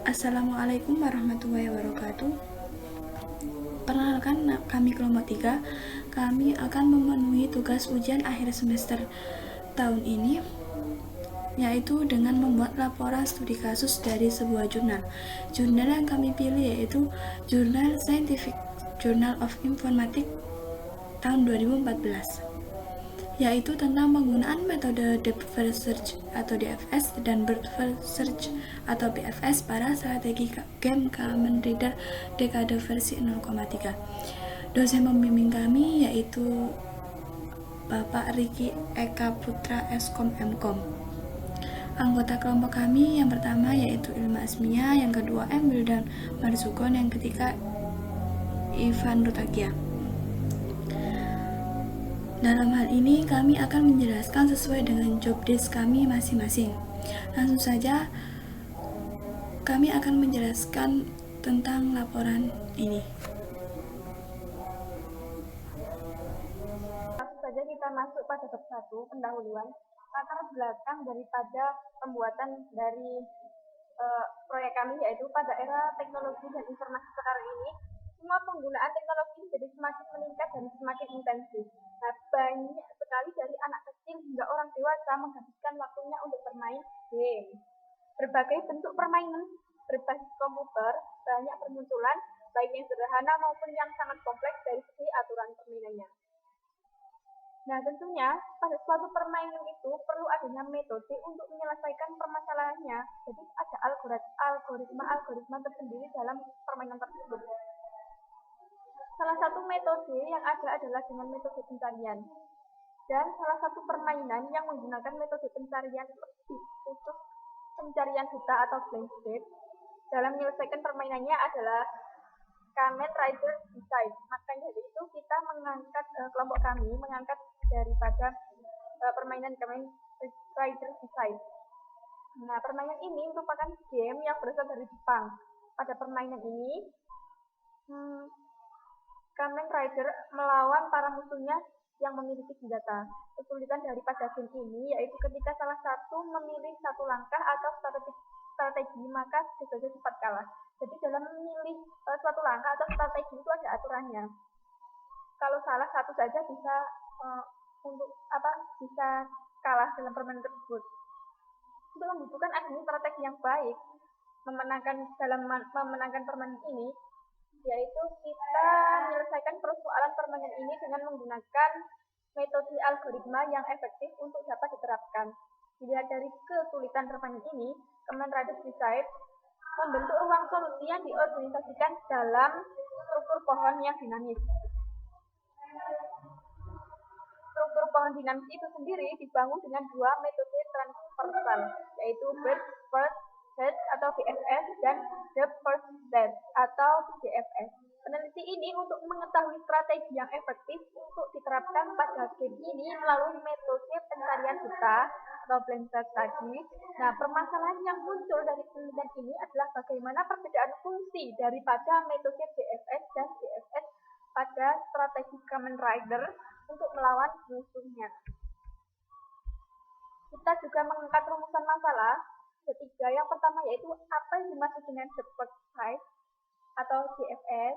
Assalamualaikum warahmatullahi wabarakatuh. Perkenalkan, kami kelompok 3. Kami akan memenuhi tugas ujian akhir semester tahun ini, yaitu dengan membuat laporan studi kasus dari sebuah jurnal. Jurnal yang kami pilih yaitu Jurnal Scientific Journal of Informatics tahun 2014, yaitu tentang penggunaan metode Depth First Search atau DFS dan Breadth First Search atau BFS pada strategi game Kamen Rider dekade versi 0,3. Dosen pembimbing kami yaitu Bapak Riki Eka Putra Eskom Mkom. Anggota kelompok kami yang pertama yaitu Ilma Asmia, yang kedua Emil dan Marsukon, yang ketiga Ivan Rutakia. Dalam hal ini kami akan menjelaskan sesuai dengan job desk kami masing-masing. Langsung saja kami akan menjelaskan tentang laporan ini. Langsung saja kita masuk pada bab 1, pendahuluan. Latar belakang daripada pembuatan dari proyek kami yaitu pada era teknologi dan informasi sekarang ini, semua penggunaan teknologi jadi semakin meningkat dan semakin intensif. Nah, banyak sekali dari anak kecil hingga orang dewasa menghabiskan waktunya untuk bermain game. Berbagai bentuk permainan berbasis komputer banyak bermunculan, baik yang sederhana maupun yang sangat kompleks dari segi aturan permainannya. Nah, tentunya pada suatu permainan itu perlu adanya metode untuk menyelesaikan permasalahannya. Jadi ada algoritma tersendiri dalam permainan tersebut. Salah satu metode yang ada adalah dengan metode pencarian. Dan salah satu permainan yang menggunakan metode pencarian lebih khusus pencarian buta atau blank state dalam menyelesaikan permainannya adalah Kamen Rider Decide. Makanya dari itu kita mengangkat, kelompok kami mengangkat daripada permainan Kamen Rider Decide. Nah, permainan ini merupakan game yang berasal dari Jepang. Pada permainan ini, Kamen Rider melawan para musuhnya yang memiliki senjata. Kesulitan daripada game ini yaitu ketika salah satu memilih satu langkah atau strategi, maka bisa saja cepat kalah. Jadi dalam memilih suatu langkah atau strategi itu ada aturannya. Kalau salah satu saja bisa bisa kalah dalam permainan tersebut. Untuk membutuhkan adanya strategi yang baik memenangkan permainan ini, yaitu kita menyelesaikan persoalan permainan ini dengan menggunakan metode algoritma yang efektif untuk dapat diterapkan. Dilihat dari kesulitan permainan ini, Kamen Rider Decide membentuk ruang solusi yang diorganisasikan dalam struktur pohon yang dinamis. Struktur pohon dinamis itu sendiri dibangun dengan dua metode transversal, yaitu Breadth First Search atau BFS dan Depth First Search atau DFS. Peneliti ini untuk mengetahui strategi yang efektif untuk diterapkan pada game ini melalui metode pencarian buta atau blank search tadi. Nah, permasalahan yang muncul dari penelitian ini adalah bagaimana perbedaan fungsi daripada metode DFS dan DFS pada strategi Kamen Rider untuk melawan musuhnya. Kita juga mengangkat rumusan masalah ketiga. Yang pertama yaitu apa yang dimaksud dengan depth first sight atau DFS,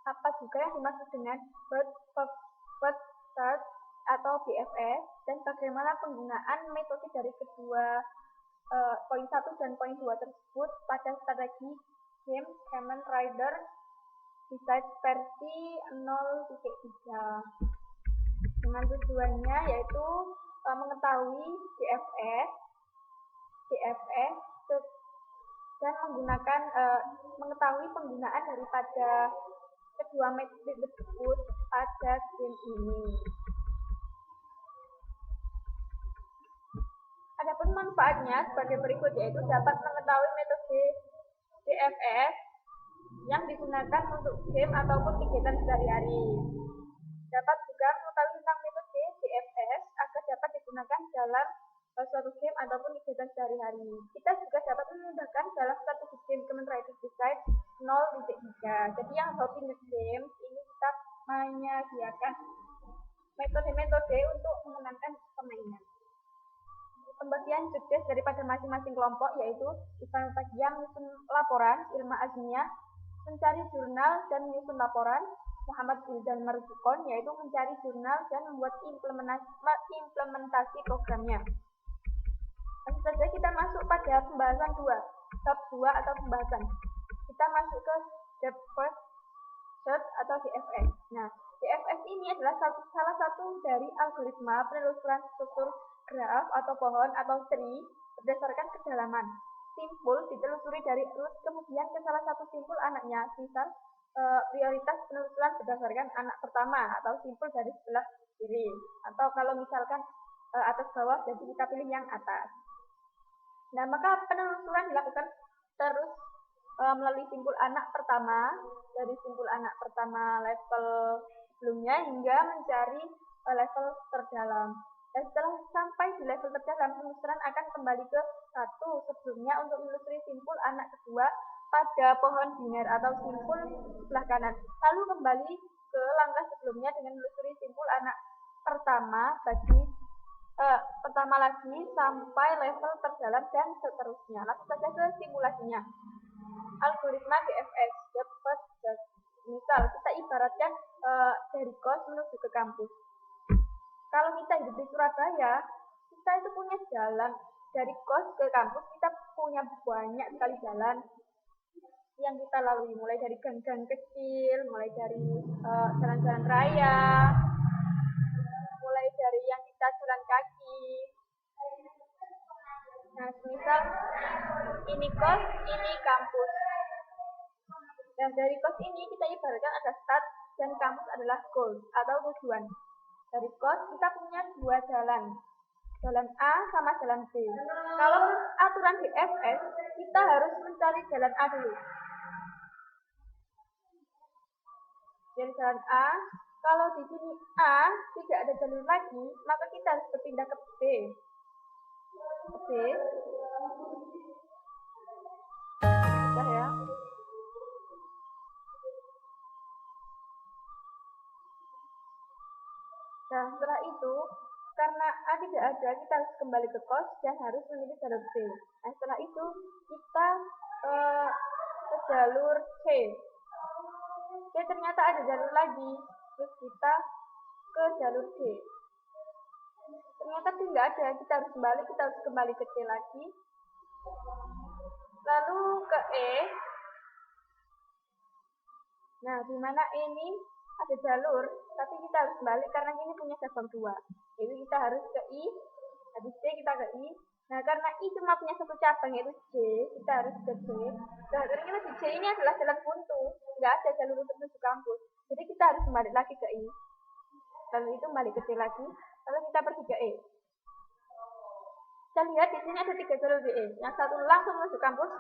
apa juga yang dimaksud dengan breadth first search atau BFS, dan bagaimana penggunaan metode dari kedua poin 1 dan poin 2 tersebut pada strategi game Kamen Rider Decide versi 0.3 dengan tujuannya yaitu mengetahui DFS dan mengetahui penggunaan daripada kedua metode tersebut pada game ini. Adapun manfaatnya sebagai berikut, yaitu dapat mengetahui metode DFS yang digunakan untuk game ataupun kegiatan sehari-hari. Dapat juga mengetahui tentang metode DFS agar dapat digunakan dalam suatu game ataupun kegiatan sehari-hari. Kita juga dapat memudahkan dalam strategi game Kamen Rider Decide 0.3. Jadi yang hobi nge-game ini kita menyediakan metode-metode untuk memenangkan permainan. pembagian tugas daripada masing-masing kelompok, yaitu Ivan yang menyusun laporan, Ilma Azmiyah mencari jurnal dan menyusun laporan, Muhammad Wildan Marzuqon yaitu mencari jurnal dan membuat implementasi programnya. Langsung saja kita masuk pada pembahasan 2, bab 2 atau pembahasan. Kita masuk ke step first search atau DFS. Nah, DFS ini adalah salah satu dari algoritma penelusuran struktur graf atau pohon atau tree berdasarkan kedalaman. Simpul ditelusuri dari root kemudian ke salah satu simpul anaknya, misal prioritas penelusuran berdasarkan anak pertama atau simpul dari sebelah kiri, atau kalau misalkan atas bawah jadi kita pilih yang atas. Nah, maka penelusuran dilakukan terus melalui simpul anak pertama, dari simpul anak pertama level sebelumnya hingga mencari level terdalam. Dan setelah sampai di level terdalam, penelusuran akan kembali ke satu sebelumnya untuk menelusuri simpul anak kedua pada pohon biner atau simpul sebelah kanan. Lalu kembali ke langkah sebelumnya dengan menelusuri simpul anak pertama pertama lagi sampai level terdalam dan seterusnya. Langsung saja ke simulasinya. Algoritma DFS, dapat misal kita ibaratkan dari kos menuju ke kampus. Kalau kita hidup di Surabaya, kita itu punya jalan dari kos ke kampus, kita punya banyak sekali jalan yang kita lalui, mulai dari gang-gang kecil, mulai dari jalan-jalan raya, mulai dari yang kita jalan kaki. Nah, misal ini kos, ini kampus. Dan dari kos ini kita ibaratkan ada start dan kampus adalah goal atau tujuan. Dari kos kita punya dua jalan A sama jalan B. Kalau aturan DFS kita harus mencari jalan A dulu. Dari jalan A, kalau di sini A tidak ada jalur lagi, maka kita harus berpindah ke B. Bentar ya. Nah, setelah itu, karena A tidak ada, kita harus kembali ke kos dan harus memilih jalur B. Nah, setelah itu, kita ke jalur C. Oke, ternyata ada jalur lagi. Terus kita ke jalur D. Ternyata tidak ada, kita harus kembali ke C lagi. Lalu ke E. Nah, di mana E ini ada jalur, tapi kita harus balik karena ini punya cabang 2. Jadi kita harus ke I, habis C kita ke I. Nah, karena I cuma punya satu cabang yaitu J, kita harus ke C. Nah, ternyata di J ini adalah jalan buntu, nggak ada jalur untuk menuju kampus. Jadi kita harus kembali lagi ke I. Lalu itu kembali ke C lagi, lalu kita pergi ke E. Kita lihat di sini ada 3 jalur di E. Yang satu langsung menuju kampus,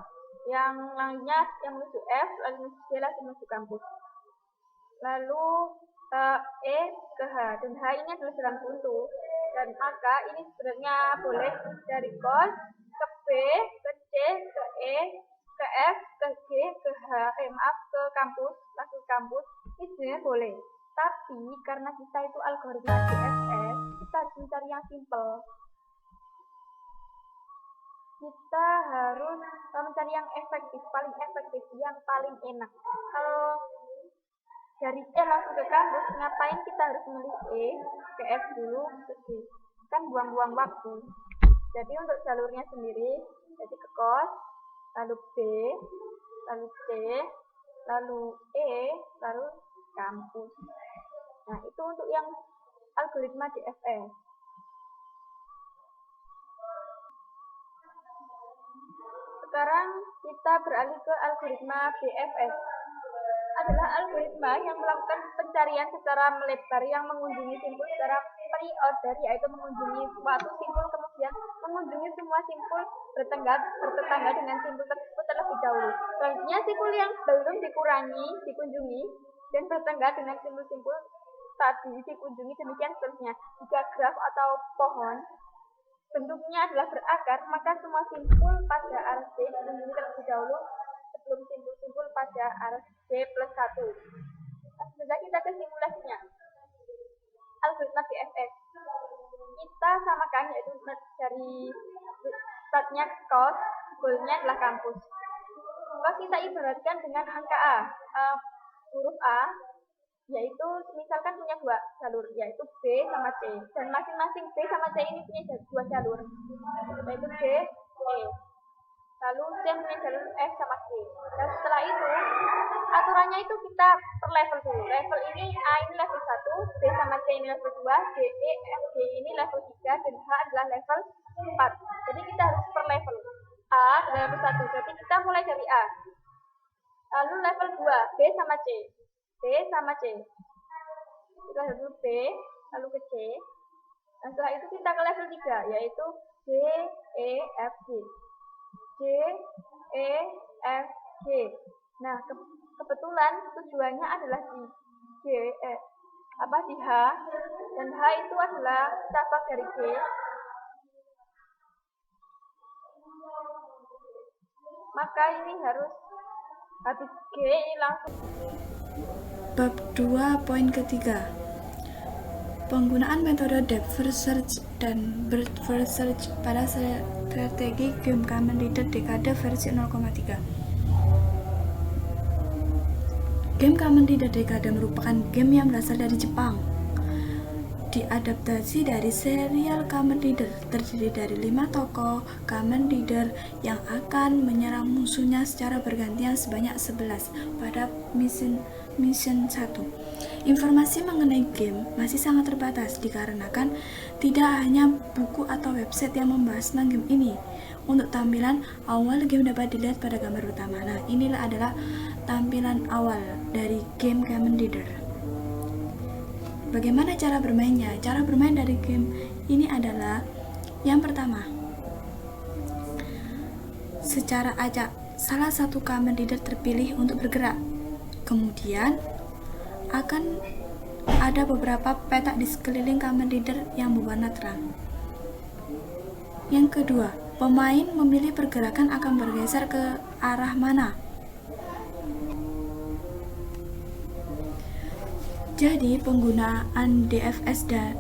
yang lainnya yang menuju F, lalu menuju C, langsung menuju kampus. Lalu E ke H, dan H ini adalah jalan buntu, dan maka ini sebenarnya boleh dari kos ke B, ke C, ke E, ke F, ke G, ke ke kampus, langsung kampus, ini sebenarnya boleh. Tapi karena kita itu algoritma DFS, kita harus mencari yang simple. Kita harus mencari yang efektif, paling efektif, yang paling enak. Kalau dari E langsung ke kampus, ngapain kita harus memilih E, ke F dulu, ke G? Kan buang-buang waktu. Jadi untuk jalurnya sendiri, jadi ke kos, lalu B, lalu C, lalu E, lalu kampus. Nah, itu untuk yang algoritma DFS. Sekarang kita beralih ke algoritma BFS. Adalah algoritma yang melakukan pencarian secara melebar yang mengunjungi simpul secara pre-order, yaitu mengunjungi suatu simpul kemudian mengunjungi semua simpul bertetangga dengan simpul tersebut terlebih dahulu. Selanjutnya simpul yang belum dikunjungi dan bertetangga dengan simpul-simpul tadi dikunjungi, demikian seterusnya. Jika graf atau pohon bentuknya adalah berakar, maka semua simpul pada arah C dikunjungi terlebih dahulu sebelum simpul-simpul pada arah C plus 1. Langsung saja kita ke simulasinya. Algoritma DFS. kita samakan, yaitu dari startnya kos, goalnya adalah kampus. Kos kita ibaratkan dengan angka A. Huruf A, yaitu misalkan punya dua jalur, yaitu B sama C, dan masing-masing B sama C ini punya dua jalur, yaitu B, E. Lalu C punya jalur F sama G. Dan setelah itu aturannya itu kita per level dulu. Level ini A ini level 1, B sama C ini level 2, D, E, F, G ini level 3, dan H adalah level 4. Jadi kita harus per level. A adalah level 1, jadi kita mulai dari A. Lalu level 2, B sama C. B sama C. Kita dulu B, lalu ke C. Nah, setelah itu kita ke level 3, yaitu D, E, F, G. D, E, F, G. Nah, kebetulan tujuannya adalah di di H, dan H itu adalah cabang dari G. Maka ini harus habis G langsung. Bab 2 poin ketiga. Penggunaan metode depth first search dan breadth first search pada strategi game Kamen Rider Dekade versi 0,3. Game Kamen Rider Dekade merupakan game yang berasal dari Jepang. Diadaptasi dari serial Kamen Rider, terdiri dari 5 tokoh Kamen Rider yang akan menyerang musuhnya secara bergantian sebanyak 11 pada mission 1. Informasi mengenai game masih sangat terbatas dikarenakan tidak hanya buku atau website yang membahas tentang game ini. Untuk tampilan awal game dapat dilihat pada gambar utama. Nah, inilah adalah tampilan awal dari game Kamen Rider. Bagaimana cara bermainnya? Cara bermain dari game ini adalah yang pertama, secara acak salah satu Kamen Rider terpilih untuk bergerak. Kemudian akan ada beberapa petak di sekeliling Kamen Rider yang berwarna terang. Yang kedua, pemain memilih pergerakan akan bergeser ke arah mana. Jadi penggunaan DFS dan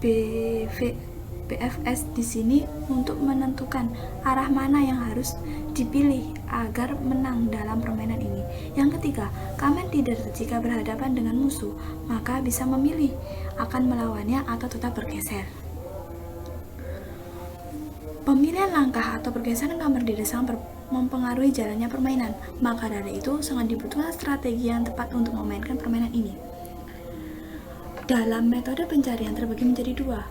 BFS di sini untuk menentukan arah mana yang harus dipilih agar menang dalam permainan ini. Yang ketiga, Kamen Rider jika berhadapan dengan musuh, maka bisa memilih akan melawannya atau tetap bergeser. Pemilihan langkah atau pergeseran Kamen Rider sangat mempengaruhi jalannya permainan. Maka dari itu sangat dibutuhkan strategi yang tepat untuk memainkan permainan ini. Dalam metode pencarian terbagi menjadi dua,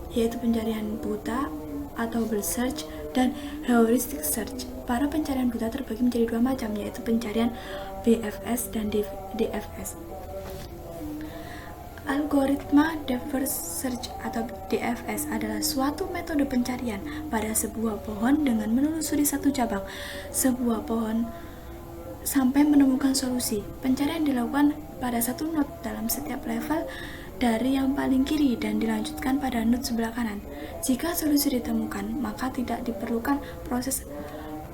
yaitu pencarian buta atau Bubble search dan heuristic search. Para pencarian buta terbagi menjadi dua macam, yaitu pencarian BFS dan DFS. Algoritma depth first search atau DFS adalah suatu metode pencarian pada sebuah pohon dengan menelusuri satu cabang sebuah pohon sampai menemukan solusi. Pencarian dilakukan pada satu node dalam setiap level dari yang paling kiri dan dilanjutkan pada node sebelah kanan. Jika solusi ditemukan, maka tidak diperlukan proses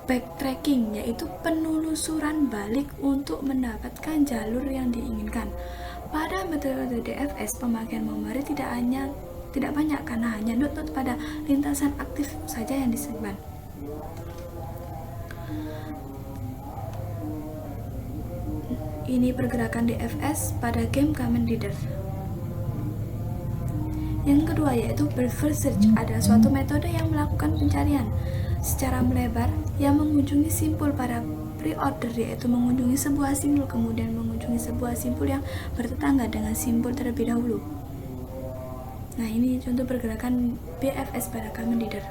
backtracking, yaitu penelusuran balik untuk mendapatkan jalur yang diinginkan. Pada metode DFS, pemakaian memori tidak banyak karena hanya node-node pada lintasan aktif saja yang disimpan. Ini pergerakan DFS pada game Kamen Rider. Yang kedua yaitu Breadth Search adalah suatu metode yang melakukan pencarian secara melebar yang mengunjungi simpul pada pre-order, yaitu mengunjungi sebuah simpul kemudian mengunjungi sebuah simpul yang bertetangga dengan simpul terlebih dahulu. Nah, ini contoh pergerakan BFS pada Kamen Rider.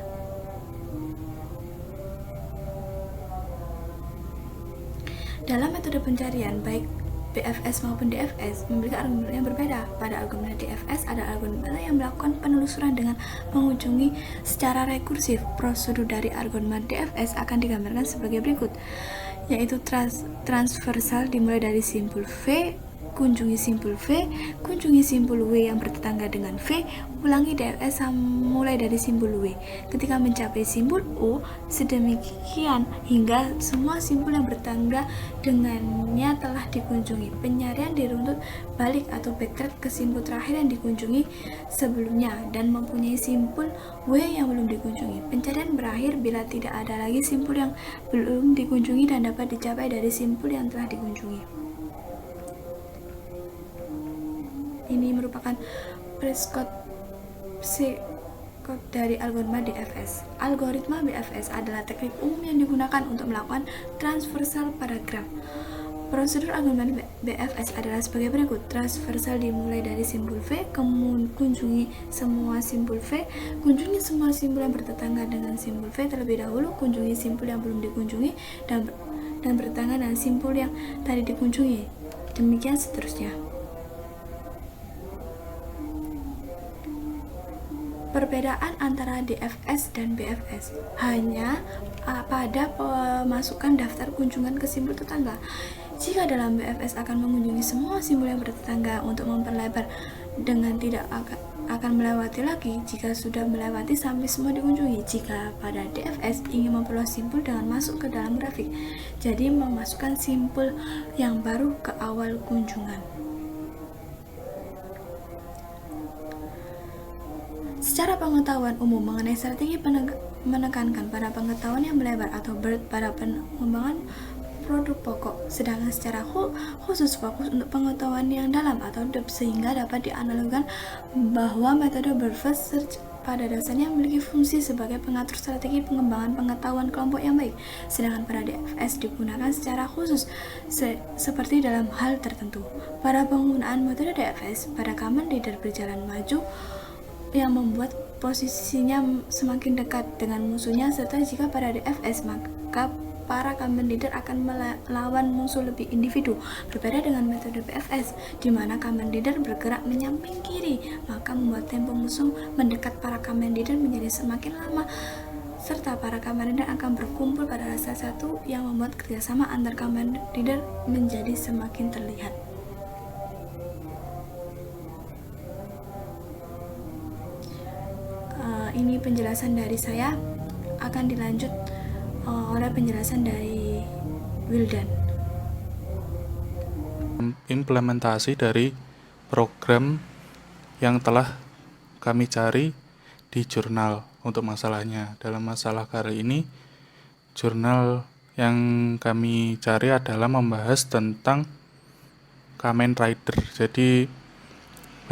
Dalam metode pencarian baik BFS maupun DFS memiliki argumen yang berbeda. Pada argumen DFS ada argumen yang melakukan penelusuran dengan mengunjungi secara rekursif. Prosedur dari argumen DFS akan digambarkan sebagai berikut, yaitu transversal dimulai dari simpul V kunjungi simpul V, kunjungi simpul W yang bertetangga dengan V, ulangi DFS mulai dari simpul W. Ketika mencapai simpul O, sedemikian hingga semua simpul yang bertetangga dengannya telah dikunjungi. Pencarian diruntut balik atau backtrack ke simpul terakhir yang dikunjungi sebelumnya dan mempunyai simpul W yang belum dikunjungi. Pencarian berakhir bila tidak ada lagi simpul yang belum dikunjungi dan dapat dicapai dari simpul yang telah dikunjungi. Ini merupakan prescode dari algoritma DFS. Algoritma BFS adalah teknik umum yang digunakan untuk melakukan transversal paragraf. Prosedur algoritma BFS adalah sebagai berikut. Transversal dimulai dari simpul V, kemudian kunjungi semua simpul V, kunjungi semua simpul yang bertetangga dengan simpul V terlebih dahulu, kunjungi simpul yang belum dikunjungi, dan bertetangga dengan simpul yang tadi dikunjungi. Demikian seterusnya. Perbedaan antara DFS dan BFS hanya pada pemasukan daftar kunjungan ke simpul tetangga. Jika dalam BFS akan mengunjungi semua simpul yang bertetangga untuk memperlebar dengan tidak akan melewati lagi jika sudah melewati sampai semua dikunjungi. Jika pada DFS ingin memperluas simpul dengan masuk ke dalam grafik, jadi memasukkan simpul yang baru ke awal kunjungan. Secara pengetahuan umum mengenai strategi menekankan pada pengetahuan yang melebar atau BERT pada pengembangan produk pokok, sedangkan secara khusus fokus untuk pengetahuan yang dalam atau depth, sehingga dapat dianalogikan bahwa metode BERT First Search pada dasarnya memiliki fungsi sebagai pengatur strategi pengembangan pengetahuan kelompok yang baik, sedangkan pada DFS digunakan secara khusus seperti dalam hal tertentu. Pada penggunaan metode DFS, pada command leader berjalan maju yang membuat posisinya semakin dekat dengan musuhnya, serta jika pada DFS maka para command leader akan melawan musuh lebih individu. Berbeda dengan metode BFS di mana command leader bergerak menyamping kiri, maka membuat tempo musuh mendekat para command leader menjadi semakin lama, serta para command leader akan berkumpul pada salah satu yang membuat kerjasama antar command leader menjadi semakin terlihat. Ini penjelasan dari saya, akan dilanjut oleh penjelasan dari Wildan. Implementasi dari program yang telah kami cari di jurnal untuk masalahnya. Dalam masalah kali ini, jurnal yang kami cari adalah membahas tentang Kamen Rider. Jadi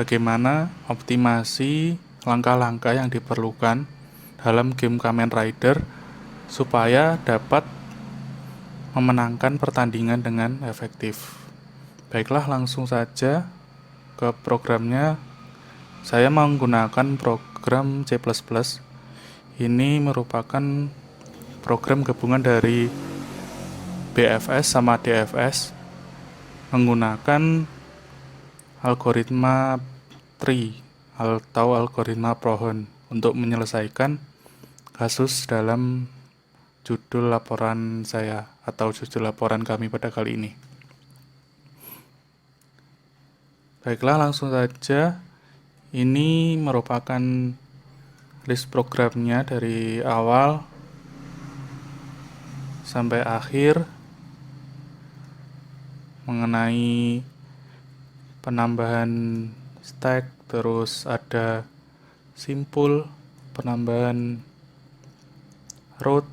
bagaimana optimasi langkah-langkah yang diperlukan dalam game Kamen Rider supaya dapat memenangkan pertandingan dengan efektif. Baiklah, langsung saja ke programnya. Saya menggunakan program C++. Ini merupakan program gabungan dari BFS sama DFS menggunakan algoritma tree atau algoritma pohon untuk menyelesaikan kasus dalam judul laporan saya atau judul laporan kami pada kali ini. Baiklah, langsung saja. Ini merupakan list programnya dari awal sampai akhir mengenai penambahan stack, terus ada simpul, penambahan root,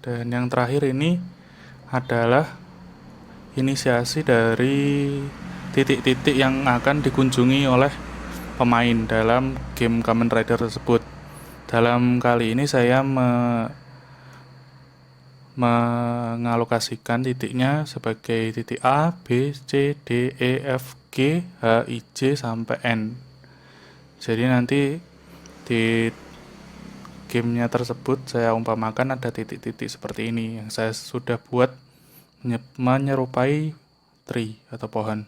dan yang terakhir ini adalah inisiasi dari titik-titik yang akan dikunjungi oleh pemain dalam game Kamen Rider tersebut. Dalam kali ini saya mengalokasikan titiknya sebagai titik A, B, C, D, E, F, G, H, I, J sampai N. Jadi nanti di gamenya tersebut saya umpamakan ada titik-titik seperti ini yang saya sudah buat menyerupai tree atau pohon.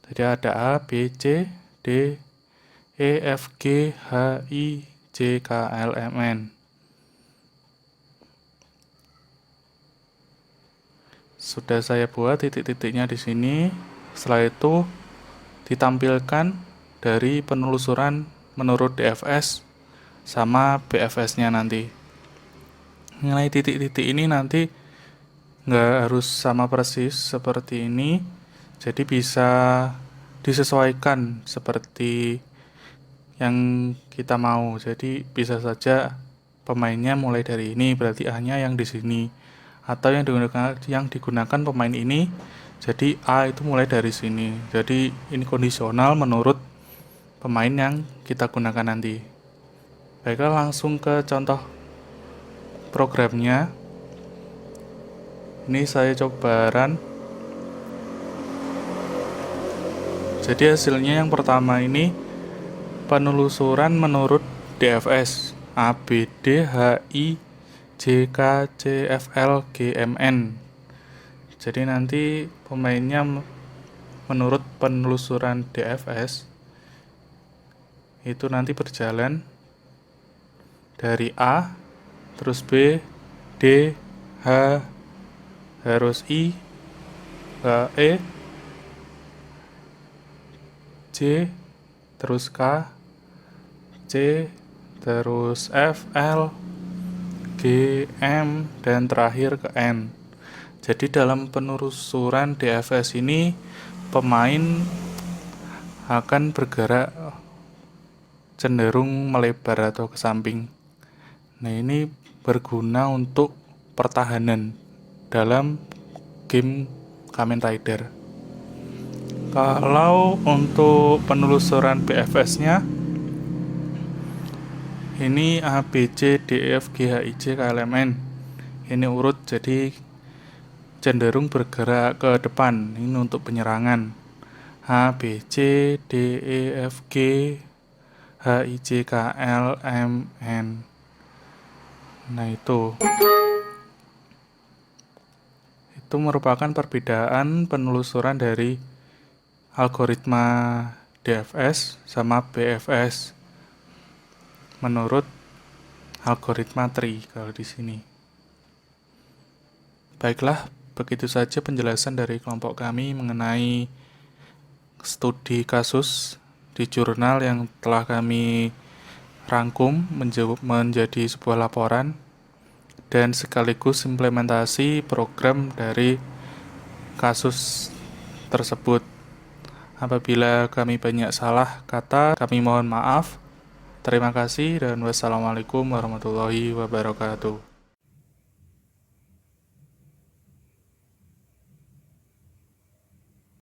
Jadi ada A, B, C, D, E, F, G, H, I, J, K, L, M, N. Sudah saya buat titik-titiknya di sini. Setelah itu ditampilkan dari penelusuran menurut DFS sama BFS-nya nanti. Mengenai titik-titik ini nanti nggak harus sama persis seperti ini, jadi bisa disesuaikan seperti yang kita mau. Jadi bisa saja pemainnya mulai dari ini, berarti A-nya yang di sini, atau yang digunakan pemain ini, jadi A itu mulai dari sini. Jadi ini kondisional menurut pemain yang kita gunakan nanti. Baiklah, langsung ke contoh programnya. Ini saya coba run. Jadi hasilnya yang pertama ini penelusuran menurut DFS A, B, D, H, I, J, K, C, F, L, G, M, N. Jadi nanti pemainnya menurut penelusuran DFS itu nanti berjalan dari A, terus B, D, H, terus I, E, J, terus K, C, terus F, L, G, M, dan terakhir ke N. Jadi dalam penelusuran DFS ini pemain akan bergerak cenderung melebar atau ke samping. Nah, ini berguna untuk pertahanan dalam game Kamen Rider. Kalau untuk penelusuran BFS-nya ini A, B, C, D, E, F, G, H, I, J, K, L, M, N. Ini urut, jadi cenderung bergerak ke depan. Ini untuk penyerangan. A, B, C, D, E, F, G, H, I, J, K, L, M, N. Nah, itu merupakan perbedaan penelusuran dari algoritma DFS sama BFS menurut algoritma tree kalau di sini. Baiklah, begitu saja penjelasan dari kelompok kami mengenai studi kasus di jurnal yang telah kami rangkum menjadi sebuah laporan dan sekaligus implementasi program dari kasus tersebut. Apabila kami banyak salah kata, kami mohon maaf. Terima kasih dan wassalamualaikum warahmatullahi wabarakatuh.